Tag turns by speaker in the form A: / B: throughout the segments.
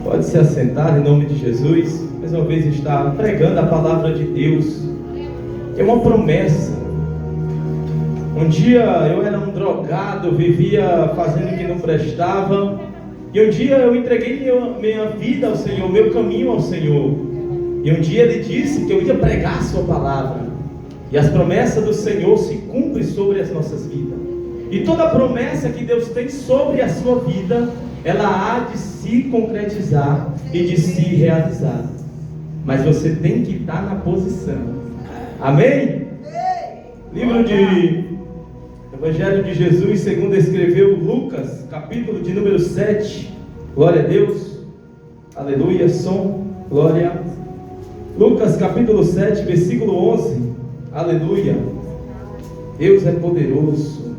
A: Pode se assentar em nome de Jesus. Mais uma vez está pregando a palavra de Deus. É uma promessa. Um dia eu era um drogado, vivia fazendo o que não prestava. E um dia eu entreguei minha vida ao Senhor, meu caminho ao Senhor. E um dia Ele disse que eu ia pregar a sua palavra. E as promessas do Senhor se cumprem sobre as nossas vidas. E toda promessa que Deus tem sobre a sua vida, ela há de se concretizar e de se realizar. Mas você tem que estar na posição. Amém? Livro de Evangelho de Jesus, segundo escreveu Lucas, capítulo de número 7. Glória a Deus. Aleluia, som, glória. Lucas capítulo 7, versículo 11. Aleluia. Deus é poderoso.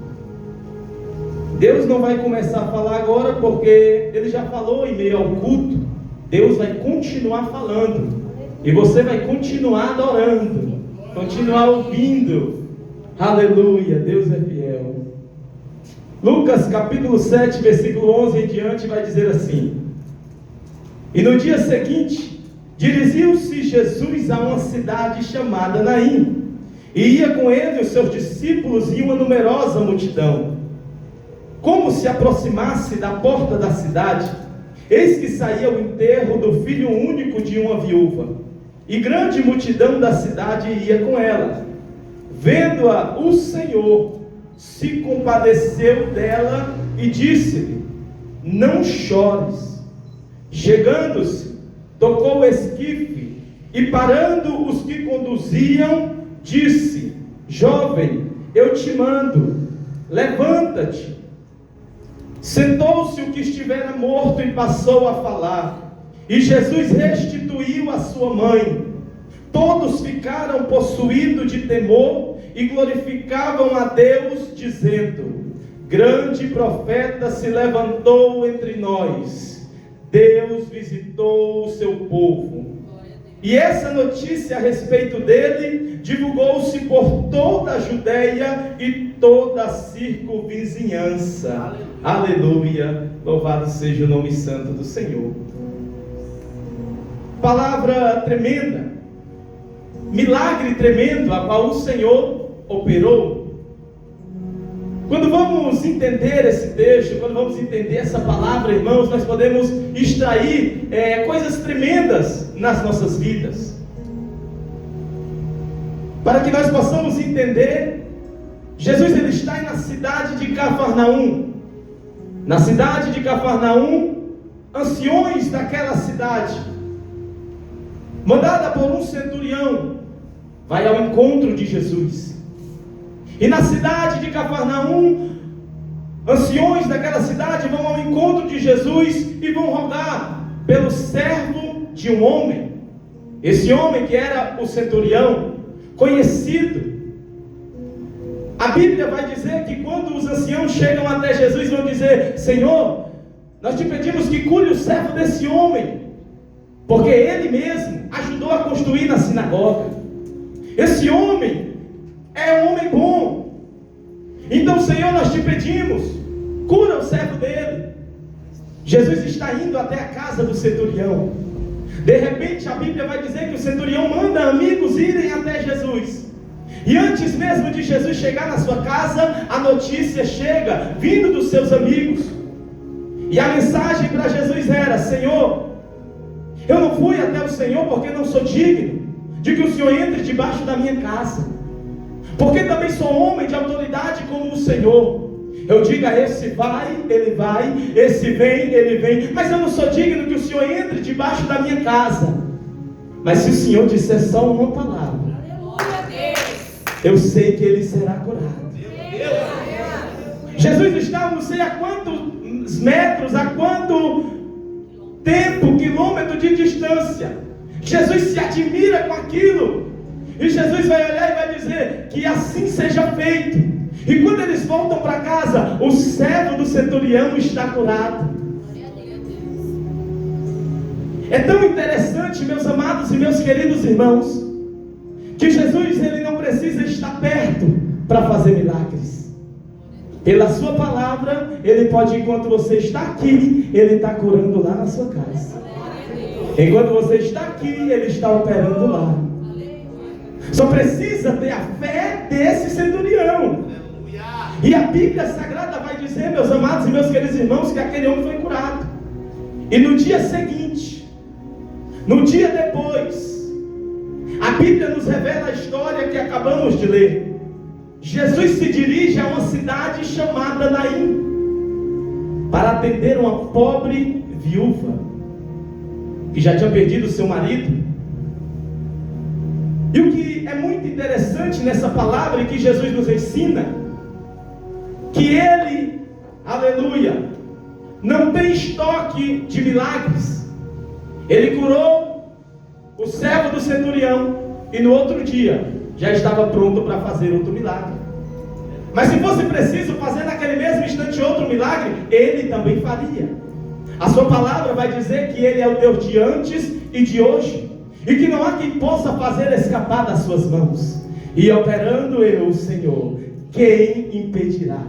A: Deus não vai começar a falar agora, porque Ele já falou em meio ao culto. Deus vai continuar falando. E você vai continuar adorando, continuar ouvindo. Aleluia, Deus é fiel. Lucas capítulo 7, versículo 11 em diante vai dizer assim: E no dia seguinte, dirigiu-se Jesus a uma cidade chamada Naim, e ia com ele os seus discípulos e uma numerosa multidão. Como se aproximasse da porta da cidade, eis que saía o enterro do filho único de uma viúva, e grande multidão da cidade ia com ela. Vendo-a, o Senhor se compadeceu dela e disse-lhe: Não chores. Chegando-se, tocou o esquife, e parando os que conduziam, disse: Jovem, eu te mando, levanta-te. Sentou-se o que estivera morto e passou a falar. E Jesus restituiu a sua mãe. Todos ficaram possuídos de temor e glorificavam a Deus, dizendo: Grande profeta se levantou entre nós. Deus visitou o seu povo. E essa notícia a respeito dele divulgou-se por toda a Judeia e toda a circunvizinhança. Aleluia. Louvado seja o nome santo do Senhor. Palavra tremenda, milagre tremendo a qual o Senhor operou. Quando vamos entender esse texto, quando vamos entender essa palavra, irmãos, nós podemos extrair coisas tremendas nas nossas vidas. Para que nós possamos entender, Jesus ele está na cidade de Cafarnaum. Na cidade de Cafarnaum, anciões daquela cidade, mandada por um centurião, vai ao encontro de Jesus. E na cidade de Cafarnaum, anciões daquela cidade vão ao encontro de Jesus e vão rogar pelo servo de um homem. Esse homem que era o centurião, conhecido. A Bíblia vai dizer que quando os anciãos chegam até Jesus, vão dizer: Senhor, nós te pedimos que cure o servo desse homem, porque ele mesmo ajudou a construir na sinagoga. Esse homem é um homem bom. Então, Senhor, nós te pedimos, cura o servo dele. Jesus está indo até a casa do centurião. De repente a Bíblia vai dizer que o centurião manda amigos irem até Jesus. E antes mesmo de Jesus chegar na sua casa, a notícia chega, vindo dos seus amigos. E a mensagem para Jesus era: Senhor, eu não fui até o Senhor porque não sou digno de que o Senhor entre debaixo da minha casa, porque também sou homem de autoridade como o Senhor. Eu digo a esse vai, ele vai, esse vem, ele vem, mas eu não sou digno que o Senhor entre debaixo da minha casa. Mas se o Senhor disser só uma palavra, eu sei que ele será curado. Jesus estava não sei a quantos metros, a quanto tempo, quilômetro de distância. Jesus se admira com aquilo. E Jesus vai olhar e vai dizer que assim seja feito. E quando eles voltam para casa, o servo do centurião está curado. É tão interessante, meus amados e meus queridos irmãos, que Jesus ele não precisa estar perto para fazer milagres. Pela sua palavra, ele pode, enquanto você está aqui, ele está curando lá na sua casa. Enquanto você está aqui, Ele está operando lá. Só precisa ter a fé desse centurião. E a Bíblia Sagrada vai dizer, meus amados e meus queridos irmãos, que aquele homem foi curado. E no dia seguinte, no dia depois, a Bíblia nos revela a história que acabamos de ler. Jesus se dirige a uma cidade chamada Naim para atender uma pobre viúva que já tinha perdido seu marido. E o que é muito interessante nessa palavra e que Jesus nos ensina, que Ele, aleluia, não tem estoque de milagres. Ele curou o servo do centurião e no outro dia já estava pronto para fazer outro milagre. Mas se fosse preciso fazer naquele mesmo instante outro milagre, Ele também faria. A sua palavra vai dizer que Ele é o Deus de antes e de hoje, e que não há quem possa fazer escapar das suas mãos. E operando eu, Senhor, quem impedirá?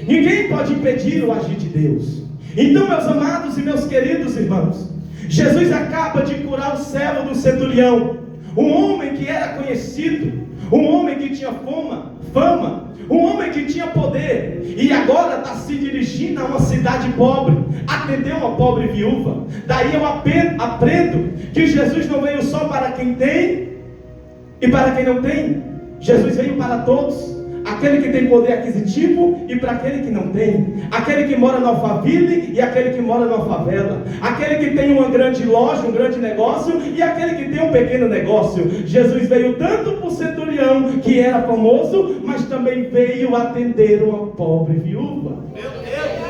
A: Ninguém pode impedir o agir de Deus. Então, meus amados e meus queridos irmãos, Jesus acaba de curar o servo do centurião, um homem que era conhecido, um homem que tinha fama, um homem que tinha poder, e agora está se dirigindo a uma cidade pobre, atender uma pobre viúva. Daí eu aprendo que Jesus não veio só para quem tem e para quem não tem. Jesus veio para todos, aquele que tem poder aquisitivo e para aquele que não tem, aquele que mora no Alphaville e aquele que mora na favela, aquele que tem uma grande loja, um grande negócio e aquele que tem um pequeno negócio. Jesus veio tanto para o centurião, que era famoso, mas também veio atender uma pobre viúva. Meu Deus!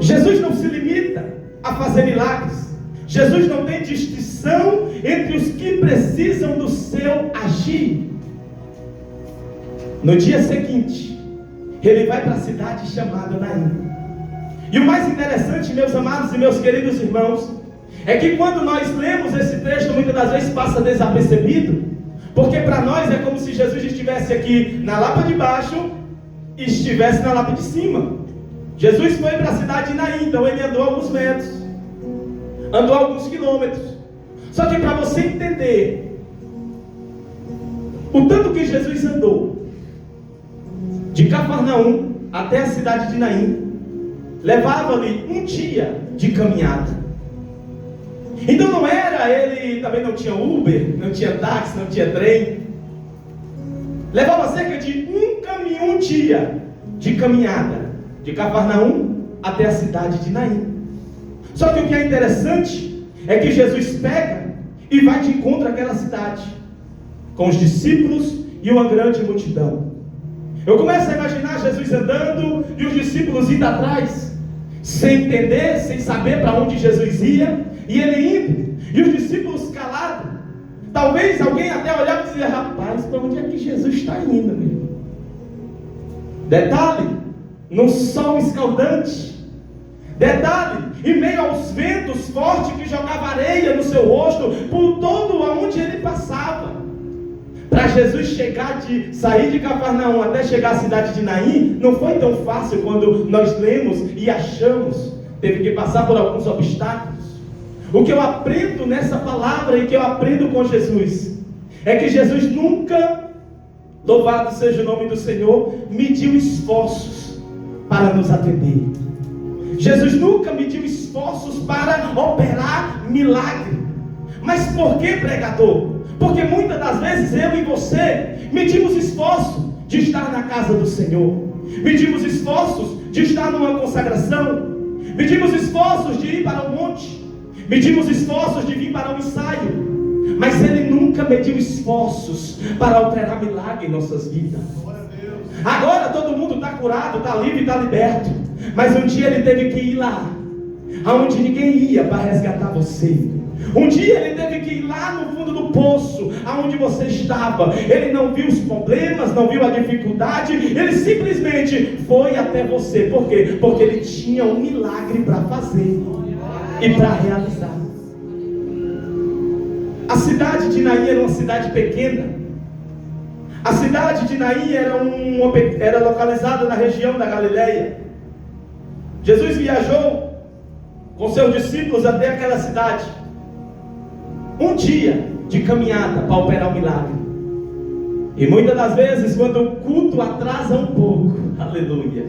A: Jesus não se limita a fazer milagres. Jesus não tem distinção entre os que precisam do seu agir. No dia seguinte, ele vai para a cidade chamada Naim. E o mais interessante, meus amados e meus queridos irmãos, é que quando nós lemos esse texto, muitas das vezes passa desapercebido, porque para nós é como se Jesus estivesse aqui na Lapa de baixo e estivesse na Lapa de cima. Jesus foi para a cidade de Naim, então ele andou alguns metros, andou alguns quilômetros. Só que para você entender o tanto que Jesus andou, de Cafarnaum até a cidade de Naim, levava-lhe um dia de caminhada. Então não era, ele também não tinha Uber, não tinha táxi, não tinha trem. Levava cerca de um dia de caminhada, de Cafarnaum até a cidade de Naim. Só que o que é interessante é que Jesus pega e vai de encontro àquela cidade, com os discípulos e uma grande multidão. Eu começo a imaginar Jesus andando e os discípulos indo atrás, sem entender, sem saber para onde Jesus ia, e ele indo, e os discípulos calados. Talvez alguém até olhava e dizia: rapaz, para onde é que Jesus está indo, meu irmão? Detalhe, no sol escaldante. Detalhe, em meio aos ventos fortes que jogavam areia no seu rosto, por todo aonde ele passava. Para Jesus sair de Cafarnaum até chegar à cidade de Naim, não foi tão fácil quando nós lemos e achamos. Teve que passar por alguns obstáculos. O que eu aprendo nessa palavra e que eu aprendo com Jesus, é que Jesus nunca, louvado seja o nome do Senhor, mediu esforços para nos atender. Jesus nunca mediu esforços para operar milagre. Mas por que, pregador? Porque muitas das vezes eu e você medimos esforço de estar na casa do Senhor, medimos esforços de estar numa consagração, medimos esforços de ir para o monte, medimos esforços de vir para um ensaio, mas Ele nunca mediu esforços para operar milagre em nossas vidas. Agora todo mundo está curado, está livre, está liberto, mas um dia Ele teve que ir lá, aonde ninguém ia, para resgatar você. Um dia Ele teve que ir lá no fundo do poço, aonde você estava. Ele não viu os problemas, não viu a dificuldade, Ele simplesmente foi até você. Por quê? Porque Ele tinha um milagre para fazer e para realizar. A cidade de Naim era uma cidade pequena. A cidade de Naim era localizada na região da Galileia. Jesus viajou com seus discípulos até aquela cidade. Um dia de caminhada para operar o milagre. E muitas das vezes, quando o culto atrasa um pouco, aleluia.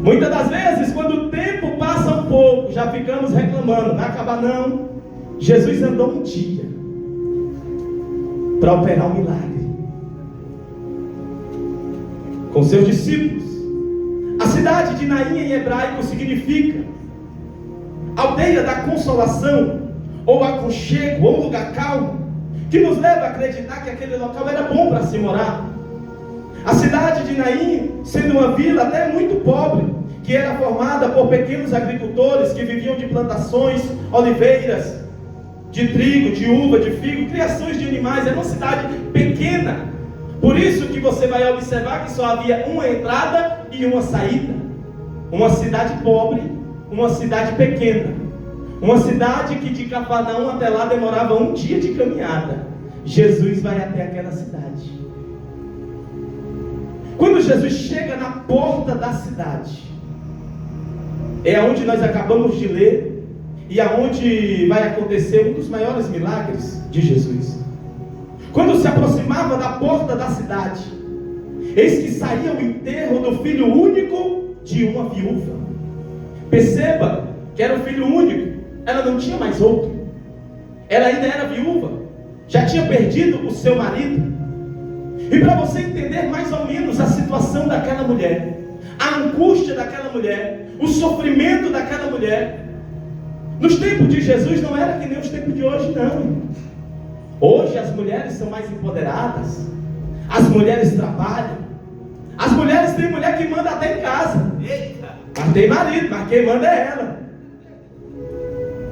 A: Muitas das vezes, quando o tempo passa um pouco, já ficamos reclamando, vai acabar não. Jesus andou um dia para operar o milagre com seus discípulos. A cidade de Naim em hebraico significa aldeia da consolação, ou aconchego, ou lugar calmo, que nos leva a acreditar que aquele local era bom para se morar. A cidade de Naim, sendo uma vila até muito pobre, que era formada por pequenos agricultores que viviam de plantações, oliveiras, de trigo, de uva, de figo, criações de animais. Era uma cidade pequena. Por isso que você vai observar que só havia uma entrada e uma saída. Uma cidade pobre, uma cidade pequena. Uma cidade que de Cafarnaum até lá demorava um dia de caminhada. Jesus vai até aquela cidade. Quando Jesus chega na porta da cidade, é onde nós acabamos de ler, e aonde vai acontecer um dos maiores milagres de Jesus. Quando se aproximava da porta da cidade, eis que saía o enterro do filho único de uma viúva. Perceba que era o filho único. Ela não tinha mais outro. Ela ainda era viúva. Já tinha perdido o seu marido. E para você entender mais ou menos a situação daquela mulher, a angústia daquela mulher, o sofrimento daquela mulher, nos tempos de Jesus não era que nem os tempos de hoje, não. Hoje as mulheres são mais empoderadas. As mulheres trabalham. As mulheres têm mulher que manda até em casa. Mas tem marido, mas quem manda é ela.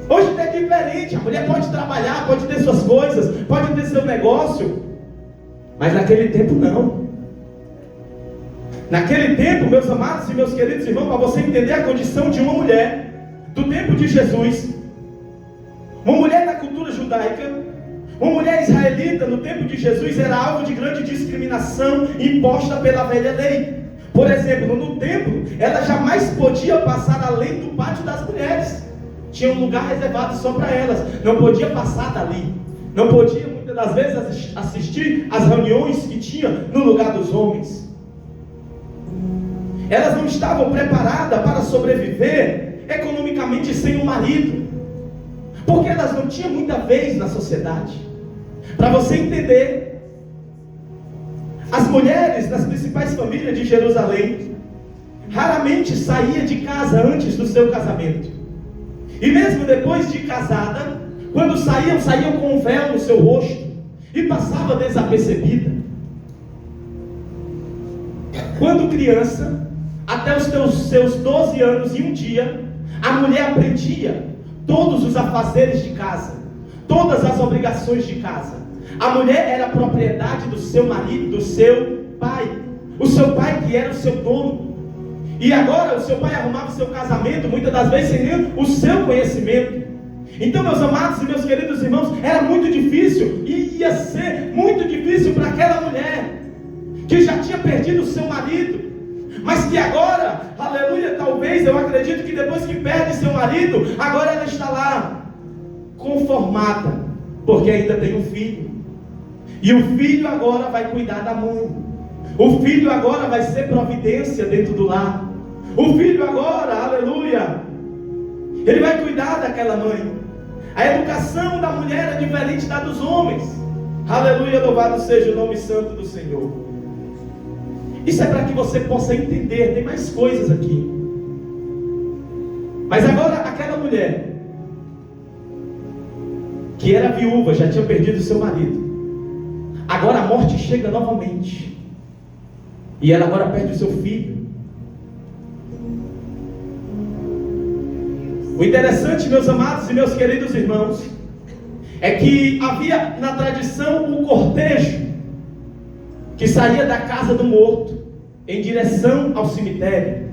A: Hoje é diferente, a mulher pode trabalhar, pode ter suas coisas, pode ter seu negócio, mas naquele tempo não. Naquele tempo, meus amados e meus queridos irmãos, para você entender a condição de uma mulher do tempo de Jesus, uma mulher da cultura judaica, uma mulher israelita no tempo de Jesus era alvo de grande discriminação imposta pela velha lei. Por exemplo, no templo, ela jamais podia passar além do pátio das mulheres. Tinha um lugar reservado só para elas. Não podia passar dali. Não podia, muitas das vezes, assistir às reuniões que tinha no lugar dos homens. Elas não estavam preparadas para sobreviver economicamente sem um marido, porque elas não tinham muita vez na sociedade. Para você entender, as mulheres nas principais famílias de Jerusalém raramente saíam de casa antes do seu casamento. E mesmo depois de casada, quando saíam com um véu no seu rosto e passava desapercebida. Quando criança, até os seus 12 anos e um dia, a mulher aprendia todos os afazeres de casa, todas as obrigações de casa. A mulher era propriedade do seu marido, do seu pai. O seu pai que era o seu dono. E agora o seu pai arrumava o seu casamento, muitas das vezes sem nem o seu conhecimento. Então, meus amados e meus queridos irmãos, era muito difícil, e ia ser muito difícil para aquela mulher, que já tinha perdido o seu marido, mas que agora, aleluia, talvez, eu acredito que depois que perde seu marido, agora ela está lá, conformada, porque ainda tem um filho, e o filho agora vai cuidar da mãe, o filho agora vai ser providência dentro do lar, o filho agora, aleluia, ele vai cuidar daquela mãe. A educação da mulher é diferente da dos homens. Aleluia, louvado seja o nome santo do Senhor. Isso é para que você possa entender. Tem mais coisas aqui. Mas agora aquela mulher que era viúva, já tinha perdido o seu marido, agora a morte chega novamente, e ela agora perde o seu filho. O interessante, meus amados e meus queridos irmãos, é que havia na tradição um cortejo que saía da casa do morto em direção ao cemitério.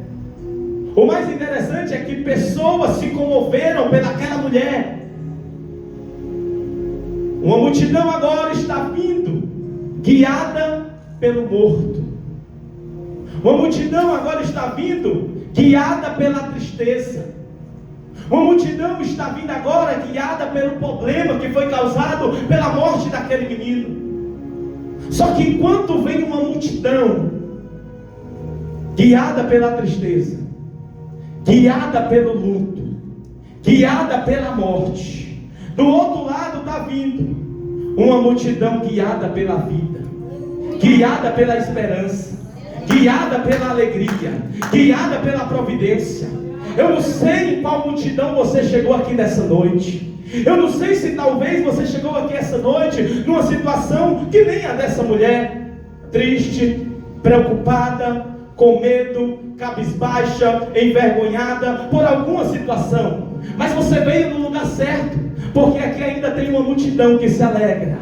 A: O mais interessante é que pessoas se comoveram pelaquela mulher. Uma multidão agora está vindo, guiada pelo morto. Uma multidão agora está vindo, guiada pela tristeza. Uma multidão está vindo agora guiada pelo problema que foi causado pela morte daquele menino. Só que enquanto vem uma multidão guiada pela tristeza, guiada pelo luto, guiada pela morte, do outro lado está vindo uma multidão guiada pela vida, guiada pela esperança, guiada pela alegria, guiada pela providência. Eu não sei em qual multidão você chegou aqui nessa noite. Eu não sei se talvez você chegou aqui essa noite numa situação que nem a dessa mulher, triste, preocupada, com medo, cabisbaixa, envergonhada por alguma situação. Mas você veio no lugar certo, porque aqui ainda tem uma multidão que se alegra.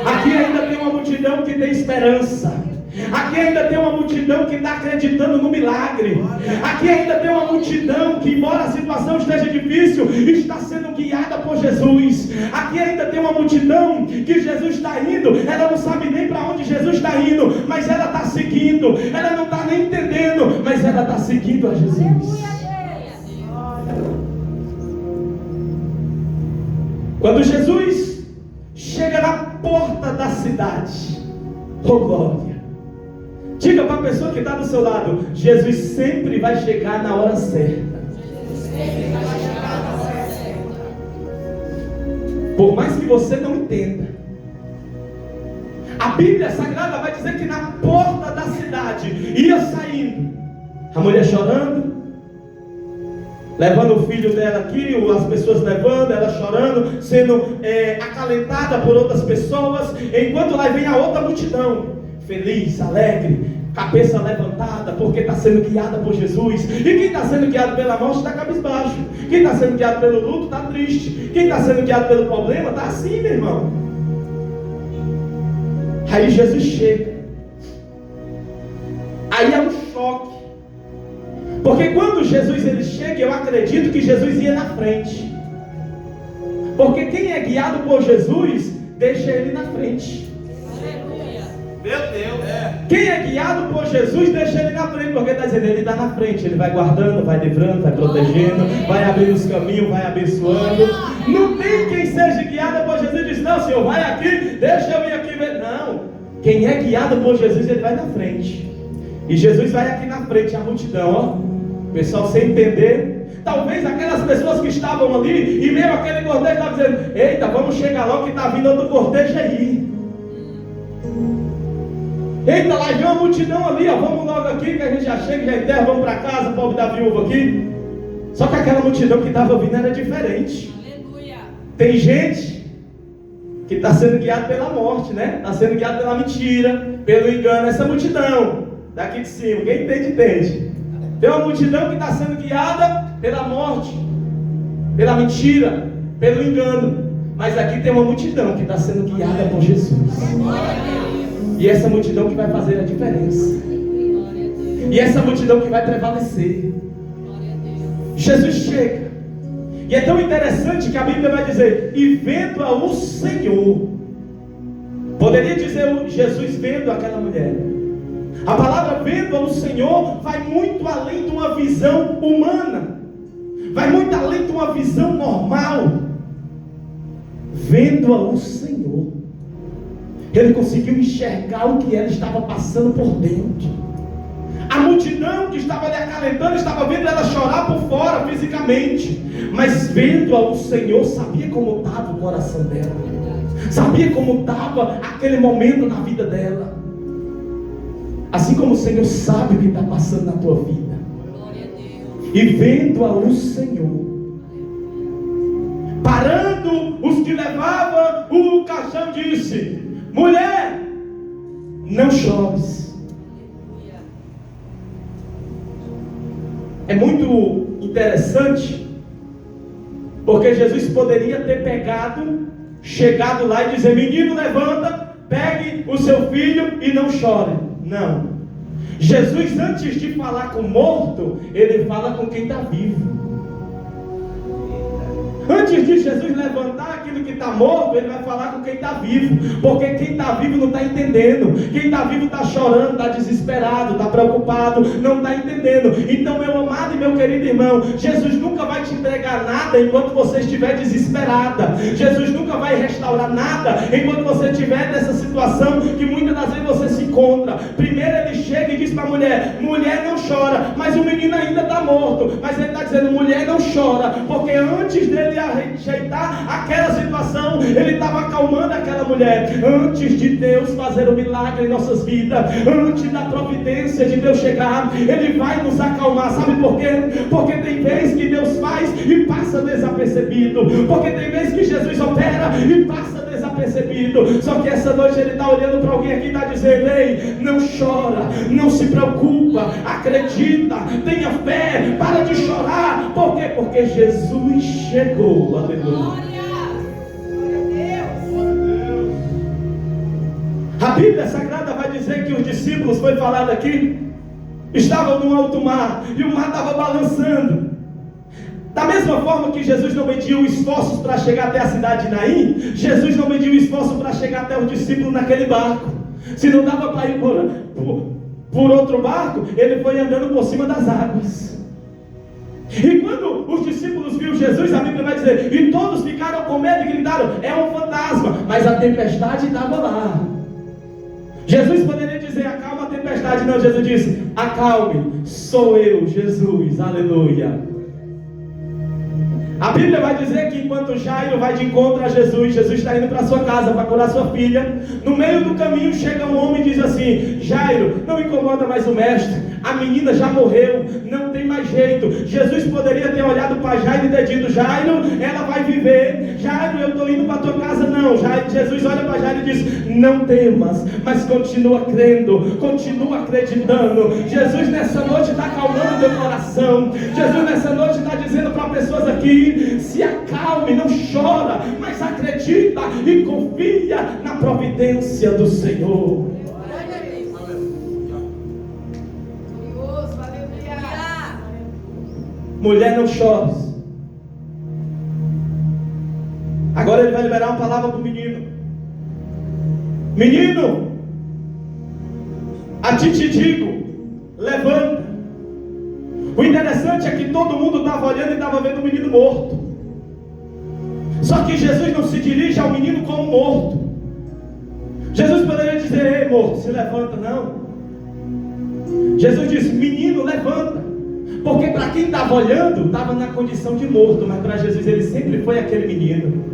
A: Aqui ainda tem uma multidão que tem esperança. Aqui ainda tem uma multidão que está acreditando no milagre. Aqui ainda tem uma multidão que, embora a situação esteja difícil, está sendo guiada por Jesus. Aqui ainda tem uma multidão que Jesus está indo. Ela não sabe nem para onde Jesus está indo, mas ela está seguindo. Ela não está nem entendendo, mas ela está seguindo a Jesus. Quando Jesus chega na porta da cidade, oh glória, diga para a pessoa que está do seu lado: Jesus sempre vai chegar na hora certa. Por mais que você não entenda, a Bíblia Sagrada vai dizer que na porta da cidade ia saindo a mulher chorando, levando o filho dela aqui, as pessoas levando, ela chorando, sendo acalentada por outras pessoas, enquanto lá vem a outra multidão, feliz, alegre, cabeça levantada, porque está sendo guiada por Jesus. E quem está sendo guiado pela morte está cabisbaixo. Quem está sendo guiado pelo luto está triste. Quem está sendo guiado pelo problema está assim, meu irmão. Aí Jesus chega. Aí é um choque. Porque quando Jesus ele chega, eu acredito que Jesus ia na frente. Porque quem é guiado por Jesus, deixa ele na frente. Meu Deus. Quem é guiado por Jesus, deixa ele na frente. Porque está dizendo, ele está na frente. Ele vai guardando, vai livrando, vai protegendo, vai abrindo os caminhos, vai abençoando. Não tem quem seja guiado por Jesus e diz, não, Senhor, vai aqui, deixa eu ir aqui ver. Não. Quem é guiado por Jesus, ele vai na frente. E Jesus vai aqui na frente, a multidão, ó. Pessoal, sem entender, talvez aquelas pessoas que estavam ali, e mesmo aquele cortejo estava dizendo, eita, vamos chegar logo que está vindo outro cortejo aí. Eita, lá vem uma multidão ali, ó, vamos logo aqui que a gente já chega, já enterra, vamos para casa, o pobre da viúva aqui. Só que aquela multidão que estava vindo era diferente. Aleluia. Tem gente que está sendo guiado pela morte, né? Está sendo guiado pela mentira, pelo engano. Essa multidão daqui de cima, quem entende, entende. Tem uma multidão que está sendo guiada pela morte, pela mentira, pelo engano. Mas aqui tem uma multidão que está sendo guiada por Jesus. E essa multidão que vai fazer a diferença. E essa multidão que vai prevalecer. Jesus chega. E é tão interessante que a Bíblia vai dizer, e vendo-a o Senhor. Poderia dizer Jesus vendo aquela mulher. A palavra vendo ao Senhor vai muito além de uma visão humana, vai muito além de uma visão normal. Vendo ao Senhor, ele conseguiu enxergar o que ela estava passando por dentro. A multidão que estava lhe acalentando estava vendo ela chorar por fora fisicamente, mas vendo ao Senhor, sabia como estava o coração dela, sabia como estava aquele momento na vida dela. Assim como o Senhor sabe o que está passando na tua vida. E vendo ao Senhor, parando os que levavam o caixão, disse, mulher, não chores. É muito interessante, porque Jesus poderia ter chegado lá e dizer, menino, levanta, pegue o seu filho e não chore. Não. Jesus, antes de falar com o morto, ele fala com quem está vivo. antes de Jesus levantar aquilo que está morto, Ele vai falar com quem está vivo, porque quem está vivo não está entendendo, quem está vivo está chorando, está desesperado, está preocupado, não está entendendo. Então, meu amado e meu querido irmão, Jesus nunca vai te entregar nada enquanto você estiver desesperada. Jesus nunca vai restaurar nada enquanto você estiver nessa situação que muitas das vezes você se encontra. Primeiro Ele chega e diz para a mulher: mulher, não chora. Mas o menino ainda está morto. Mas Ele está dizendo: mulher, não chora, porque antes dele rejeitar aquela situação, Ele estava acalmando aquela mulher. Antes de Deus fazer um milagre em nossas vidas, antes da providência de Deus chegar, Ele vai nos acalmar. Sabe por quê? Porque tem vezes que Deus faz e passa desapercebido, porque tem vezes que Jesus opera e passa desapercebido. Só que essa noite Ele está olhando para alguém aqui e está dizendo: ei, não chora, não se preocupa, acredita, tenha fé, para de chorar. Por quê? Porque Jesus chegou. Aleluia. A Bíblia Sagrada vai dizer que os discípulos, foi falado aqui, estavam no alto mar e o mar estava balançando. Da mesma forma que Jesus não mediu esforços para chegar até a cidade de Naim, Jesus não mediu esforço para chegar até os discípulos naquele barco. Se não dava para ir por outro barco, Ele foi andando por cima das águas. E quando os discípulos viram Jesus, a Bíblia vai dizer, e todos ficaram com medo e gritaram: é um fantasma. Mas a tempestade estava lá. Jesus poderia dizer: acalma a tempestade. Não, Jesus disse: acalme, sou eu, Jesus. Aleluia. A Bíblia vai dizer que enquanto Jairo vai de encontro a Jesus, Jesus está indo para sua casa para curar sua filha. No meio do caminho chega um homem e diz assim: Jairo, não incomoda mais o mestre, a menina já morreu, não tem mais jeito. Jesus poderia ter olhado para Jairo e ter dito: Jairo, ela vai viver. Jairo, eu estou indo para tua casa. Não, Jesus olha para Jairo e diz: não temas, mas continua crendo, continua acreditando. Jesus nessa noite está acalmando o teu coração. Jesus nessa noite está dizendo para pessoas aqui: se acalme, não chora, mas acredita e confia na providência do Senhor. Mulher, não chores. Agora Ele vai liberar uma palavra para o menino. Menino, a ti te digo, levanta. O interessante é que todo mundo estava olhando e estava vendo o menino morto. Só que Jesus não se dirige ao menino como morto. Jesus poderia dizer: ei, morto, se levanta. Não. Jesus disse: menino, levanta. Porque para quem estava olhando, estava na condição de morto. Mas para Jesus, Ele sempre foi aquele menino.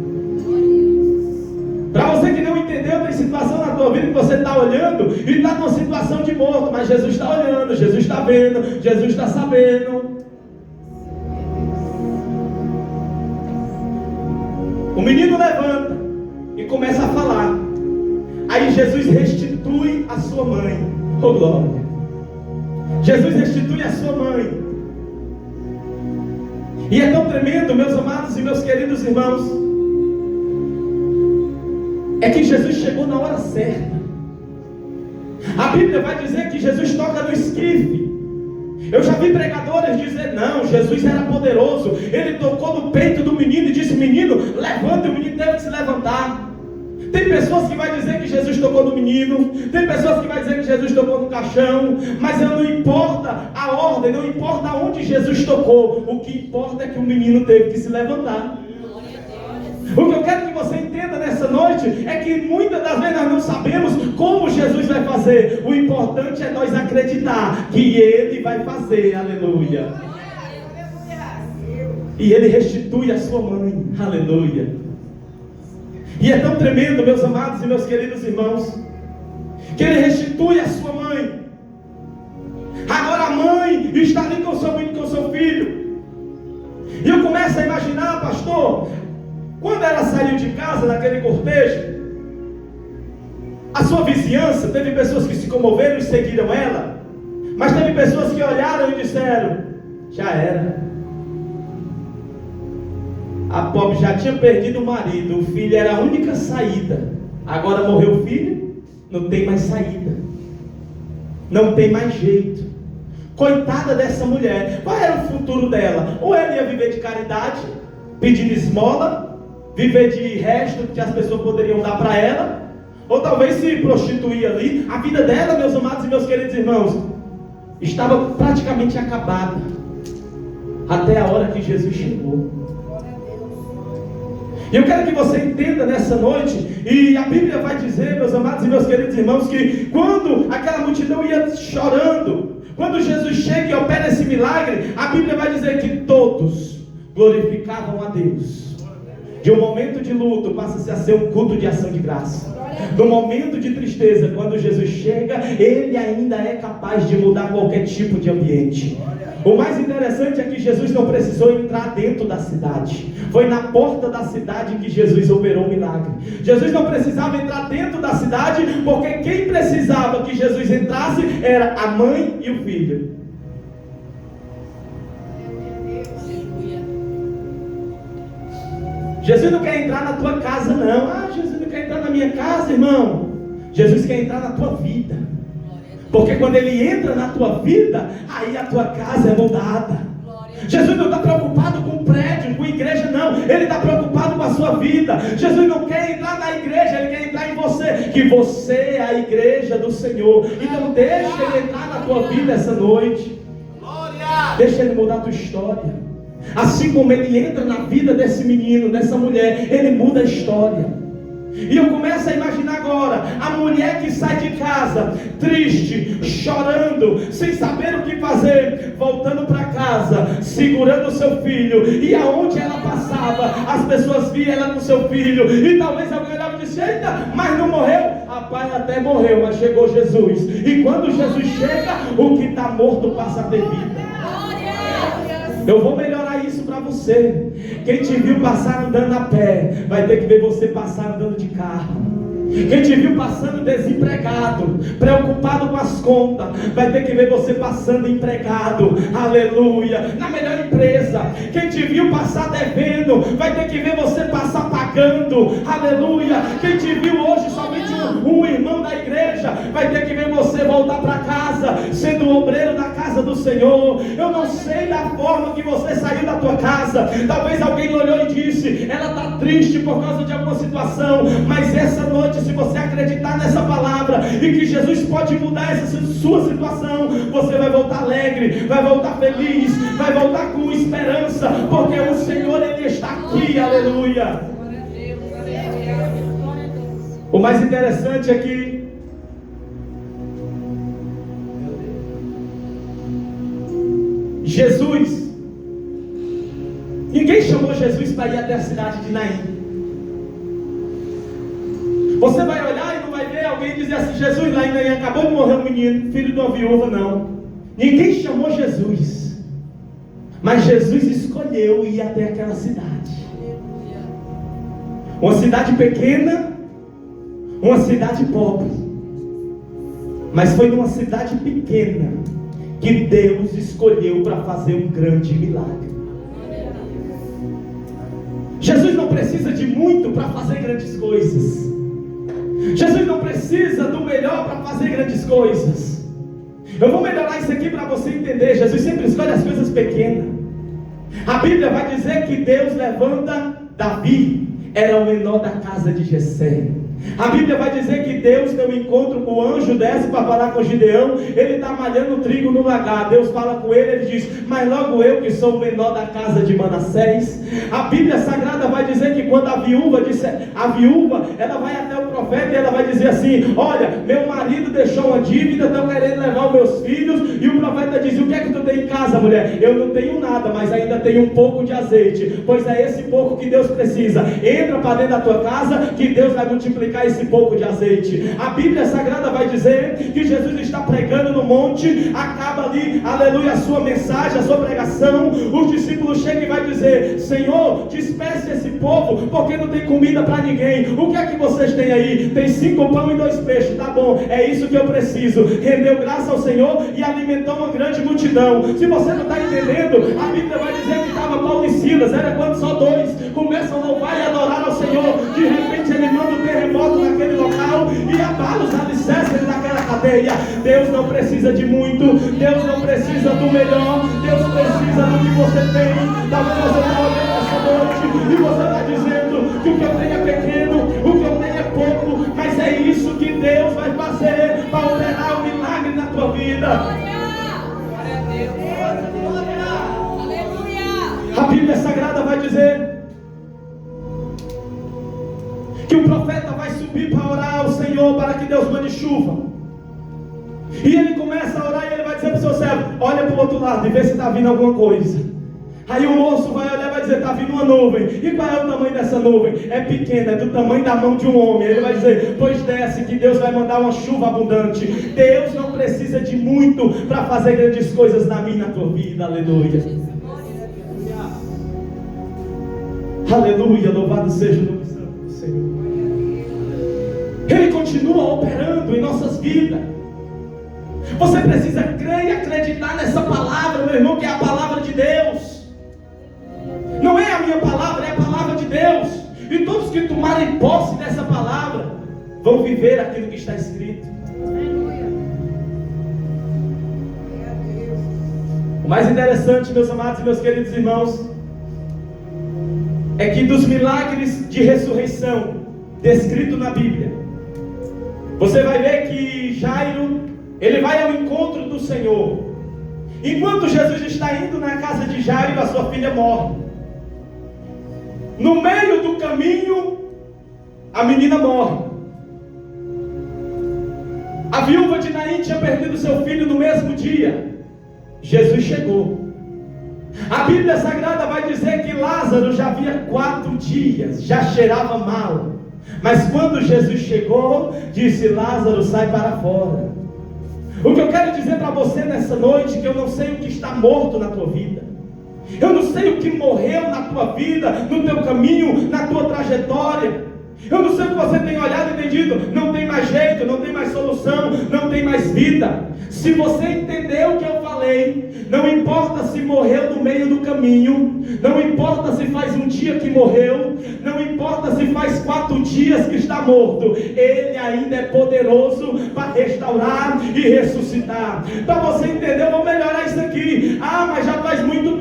A: Para você que não entendeu, tem situação na tua vida que você está olhando e está numa situação de morto. Mas Jesus está olhando, Jesus está vendo, Jesus está sabendo. O menino levanta e começa a falar. Aí Jesus restitui a sua mãe. Oh glória! Jesus restitui a sua mãe. E é tão tremendo, meus amados e meus queridos irmãos, é que Jesus chegou na hora certa. A Bíblia vai dizer que Jesus toca no esquife. Eu já vi pregadores dizer: não, Jesus era poderoso, Ele tocou no peito do menino e disse: menino, levanta. E o menino teve que se levantar. Tem pessoas que vai dizer que Jesus tocou no menino, tem pessoas que vai dizer que Jesus tocou no caixão, mas não importa a ordem, não importa onde Jesus tocou, o que importa é que o menino teve que se levantar. O que eu quero que você entenda nessa noite é que muitas das vezes nós não sabemos como Jesus vai fazer. O importante é nós acreditar que Ele vai fazer. Aleluia. E Ele restitui a sua mãe. Aleluia. E é tão tremendo, meus amados e meus queridos irmãos, que Ele restitui a sua mãe. Agora a mãe está ali com o seu menino, com o seu filho. E eu começo a imaginar, pastor, quando ela saiu de casa naquele cortejo, a sua vizinhança, teve pessoas que se comoveram e seguiram ela, mas teve pessoas que olharam e disseram: já era. A pobre já tinha perdido o marido, o filho era a única saída. Agora morreu o filho, não tem mais saída, não tem mais jeito. Coitada dessa mulher, qual era o futuro dela? Ou ela ia viver de caridade, pedindo esmola, viver de resto que as pessoas poderiam dar para ela, ou talvez se prostituir ali. A vida dela, meus amados e meus queridos irmãos, estava praticamente acabada, até a hora que Jesus chegou. E eu quero que você entenda nessa noite, e a Bíblia vai dizer, meus amados e meus queridos irmãos, que quando aquela multidão ia chorando, quando Jesus chega e opera esse milagre, a Bíblia vai dizer que todos glorificavam a Deus. De um momento de luto passa-se a ser um culto de ação de graça. No momento de tristeza, quando Jesus chega, Ele ainda é capaz de mudar qualquer tipo de ambiente. O mais interessante é que Jesus não precisou entrar dentro da cidade. Foi na porta da cidade que Jesus operou o milagre. Jesus não precisava entrar dentro da cidade, porque quem precisava que Jesus entrasse era a mãe e o filho. Jesus não quer entrar na tua casa, não. Ah, Jesus não quer entrar na minha casa, irmão. Jesus quer entrar na tua vida. Porque quando Ele entra na tua vida, aí a tua casa é mudada. Jesus não está preocupado com prédio, com igreja, não. Ele está preocupado com a sua vida. Jesus não quer entrar na igreja, Ele quer entrar em você. Que você é a igreja do Senhor. Então deixa Ele entrar na tua vida essa noite. Deixa Ele mudar a tua história. Assim como Ele entra na vida desse menino, dessa mulher, Ele muda a história. E eu começo a imaginar agora a mulher que sai de casa triste, chorando, sem saber o que fazer, voltando para casa, segurando o seu filho, e aonde ela passava, as pessoas viam ela com seu filho, e talvez alguém olhava e disse: eita, mas não morreu? Rapaz, até morreu, mas chegou Jesus. E quando Jesus chega, o que está morto passa a ter vida. Eu vou melhorar isso para você. Quem te viu passar andando a pé, vai ter que ver você passar andando de carro. Quem te viu passando desempregado, preocupado com as contas, vai ter que ver você passando empregado. Aleluia. Na melhor empresa. Quem te viu passar devendo, vai ter que ver você passar pagando. Aleluia. Quem te viu hoje somente um irmão da igreja, vai ter que ver você voltar para casa, sendo o obreiro da casa do Senhor. Eu não sei da forma que você saiu da tua casa. Talvez alguém olhou e disse: ela está triste por causa de alguma situação. Mas essa noite, se você acreditar nessa palavra e que Jesus pode mudar essa sua situação, você vai voltar alegre, vai voltar feliz, vai voltar com esperança, porque o Senhor, Ele está aqui. Aleluia. O mais interessante é que Jesus, ninguém chamou Jesus para ir até a cidade de Naim. Você vai olhar e não vai ver alguém dizer assim: Jesus, lá em Naim acabou de morrer um menino, filho de uma viúva. Não, ninguém chamou Jesus, mas Jesus escolheu ir até aquela cidade. Uma cidade pequena, uma cidade pobre, mas foi numa cidade pequena que Deus escolheu para fazer um grande milagre. Jesus não precisa de muito para fazer grandes coisas. Jesus não precisa do melhor para fazer grandes coisas. Eu vou melhorar isso aqui para você entender. Jesus sempre escolhe as coisas pequenas. A Bíblia vai dizer que Deus levanta Davi, era o menor da casa de Jessé. A Bíblia vai dizer que Deus tem um encontro com o anjo, desce para falar com Gideão. Ele está malhando trigo no lagar. Deus fala com ele, ele diz: mas logo eu que sou o menor da casa de Manassés. A Bíblia Sagrada vai dizer que quando a viúva, ela vai até o profeta e ela vai dizer assim: olha, meu marido deixou uma dívida, estão querendo levar os meus filhos. E o profeta diz: o que é que tu tem em casa, mulher? Eu não tenho nada, mas ainda tenho um pouco de azeite. Pois é esse pouco que Deus precisa. Entra para dentro da tua casa, que Deus vai multiplicar esse pouco de azeite. A Bíblia Sagrada vai dizer que Jesus está pregando no monte, acaba ali, aleluia, a sua mensagem, a sua pregação. Os discípulos chegam e vai dizer: Senhor, despece esse povo, porque não tem comida para ninguém. O que é que vocês têm aí? Tem 5 pão e 2 peixes. Tá bom, é isso que eu preciso. Rendeu graça ao Senhor e alimentou uma grande multidão. Se você não está entendendo, a Bíblia vai dizer que estava Paulo e Silas, era quando só 2 começam a louvar e adorar ao Senhor. De repente ele manda um terremoto naquele local e abala os alicerces daquela cadeia. Deus não precisa de muito, Deus não precisa do melhor, Deus precisa do que você tem. Talvez você está olhando essa noite vida. A Bíblia Sagrada vai dizer que o profeta vai subir para orar ao Senhor para que Deus mande chuva. E ele começa a orar e ele vai dizer para o seu servo: olha para o outro lado e vê se está vindo alguma coisa. Aí o moço vai olhar e vai dizer: está vindo uma nuvem. E qual é o tamanho dessa nuvem? É pequena, é do tamanho da mão de um homem. Ele vai dizer: pois desce que Deus vai mandar uma chuva abundante. Deus não precisa de muito para fazer grandes coisas na minha e na tua vida. Aleluia. Aleluia, louvado seja o nome santo do Senhor. Ele continua operando em nossas vidas. Você precisa crer e acreditar nessa palavra, meu irmão, que é a palavra de Deus. Não é a minha palavra, é a palavra de Deus. E todos que tomarem posse dessa palavra vão viver aquilo que está escrito. O mais interessante, meus amados e meus queridos irmãos, é que dos milagres de ressurreição descrito na Bíblia, você vai ver que Jairo, ele vai ao encontro do Senhor. Enquanto Jesus está indo na casa de Jairo, a sua filha morre. No meio do caminho, a menina morre. A viúva de Naim tinha perdido seu filho no mesmo dia. Jesus chegou. A Bíblia Sagrada vai dizer que Lázaro já havia 4 dias, já cheirava mal. Mas quando Jesus chegou, disse: Lázaro, sai para fora. O que eu quero dizer para você nessa noite, que eu não sei o que está morto na tua vida. Eu não sei o que morreu na tua vida, no teu caminho, na tua trajetória. Eu não sei o que você tem olhado e entendido. Não tem mais jeito, não tem mais solução, não tem mais vida. Se você entendeu o que eu falei, não importa se morreu no meio do caminho, não importa se faz um dia que morreu, não importa se faz 4 dias que está morto, Ele ainda é poderoso para restaurar e ressuscitar. Para você entender, eu vou melhorar isso aqui. Mas já faz muito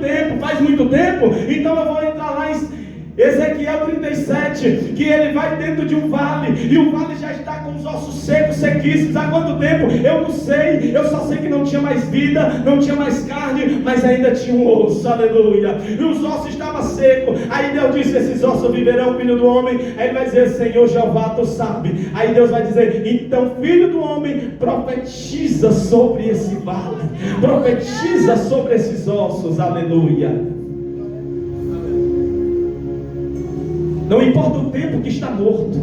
A: tempo, então eu vou entrar lá em Ezequiel 37, que ele vai dentro de um vale, e o vale já está com os ossos secos, sequíssimos. Há quanto tempo? Eu não sei, eu só sei que não tinha mais vida, não tinha mais carne, mas ainda tinha um osso, aleluia, e os ossos estavam secos. Aí Deus disse: esses ossos viverão, filho do homem. Aí ele vai dizer: Senhor Jeová, tu sabe. Aí Deus vai dizer: então, filho do homem, profetiza sobre esse vale, profetiza sobre esses ossos, aleluia. Não importa o tempo que está morto,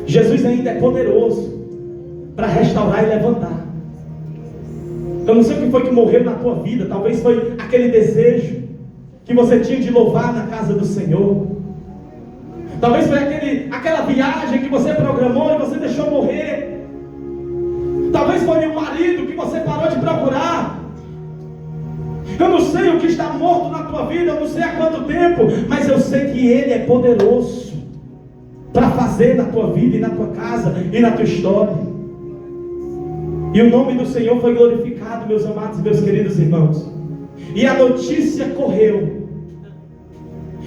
A: Jesus ainda é poderoso para restaurar e levantar. Eu não sei o que foi que morreu na tua vida. Talvez foi aquele desejo que você tinha de louvar na casa do Senhor. Talvez foi aquela viagem que você programou e você deixou morrer. Talvez foi um marido que você parou de procurar. Eu não sei o que está morto na tua vida, eu não sei há quanto tempo, mas eu sei que Ele é poderoso para fazer na tua vida e na tua casa e na tua história. E o nome do Senhor foi glorificado, meus amados e meus queridos irmãos. E a notícia correu.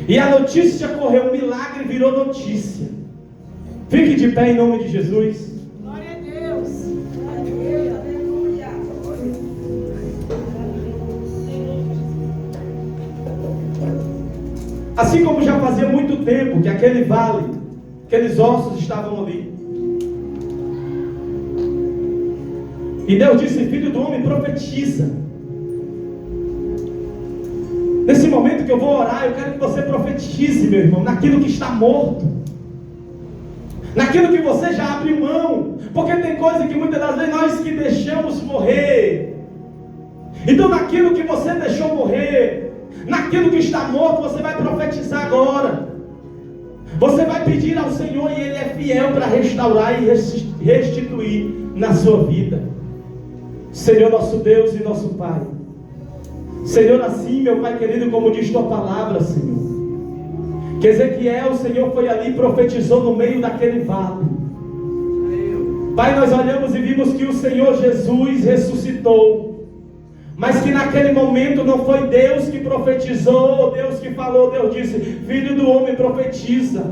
A: O milagre virou notícia. Fique de pé em nome de Jesus.
B: Glória a Deus.
A: Assim como já fazia muito tempo que aquele vale, aqueles ossos estavam ali. E Deus disse: filho do homem, profetiza. Nesse momento que eu vou orar, eu quero que você profetize, meu irmão, naquilo que está morto, naquilo que você já abriu mão, porque tem coisa que muitas das vezes nós que deixamos morrer. Então naquilo que você deixou morrer, naquilo que está morto, você vai profetizar agora. Você vai pedir ao Senhor, e Ele é fiel para restaurar e restituir na sua vida. Senhor nosso Deus e nosso Pai, Senhor, assim, meu Pai querido, como diz tua palavra, Senhor, que Ezequiel, Senhor, foi ali e profetizou no meio daquele vale. Pai, nós olhamos e vimos que o Senhor Jesus ressuscitou, mas que naquele momento não foi Deus que profetizou, Deus que falou. Deus disse: filho do homem, profetiza.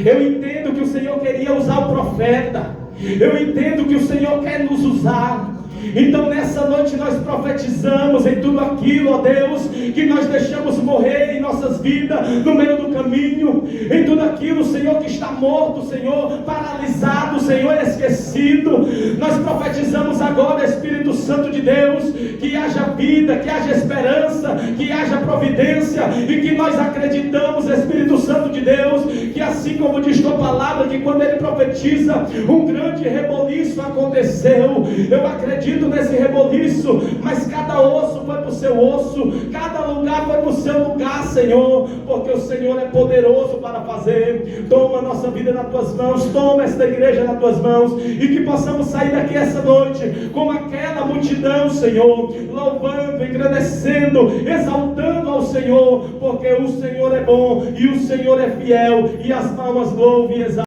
A: Eu entendo que o Senhor queria usar o profeta, eu entendo que o Senhor quer nos usar, Então nessa noite nós profetizamos em tudo aquilo, ó Deus, que nós deixamos morrer em nossas vidas, no meio do caminho, em tudo aquilo, Senhor, que está morto, Senhor, paralisado, Senhor, esquecido. Nós profetizamos agora, Espírito Santo de Deus, que haja vida, que haja esperança, que haja providência, e que nós acreditamos, Espírito Santo de Deus, que assim como diz tua palavra, que quando ele profetiza, um grande reboliço aconteceu. Eu acredito nesse reboliço, mas cada osso foi para o seu osso, cada lugar foi para o seu lugar, Senhor, porque o Senhor é poderoso para fazer. Toma a nossa vida nas tuas mãos, toma esta igreja nas tuas mãos, e que possamos sair daqui essa noite como aquela multidão, Senhor, louvando, engrandecendo, exaltando ao Senhor, porque o Senhor é bom e o Senhor é fiel, e as almas louvam e exaltam.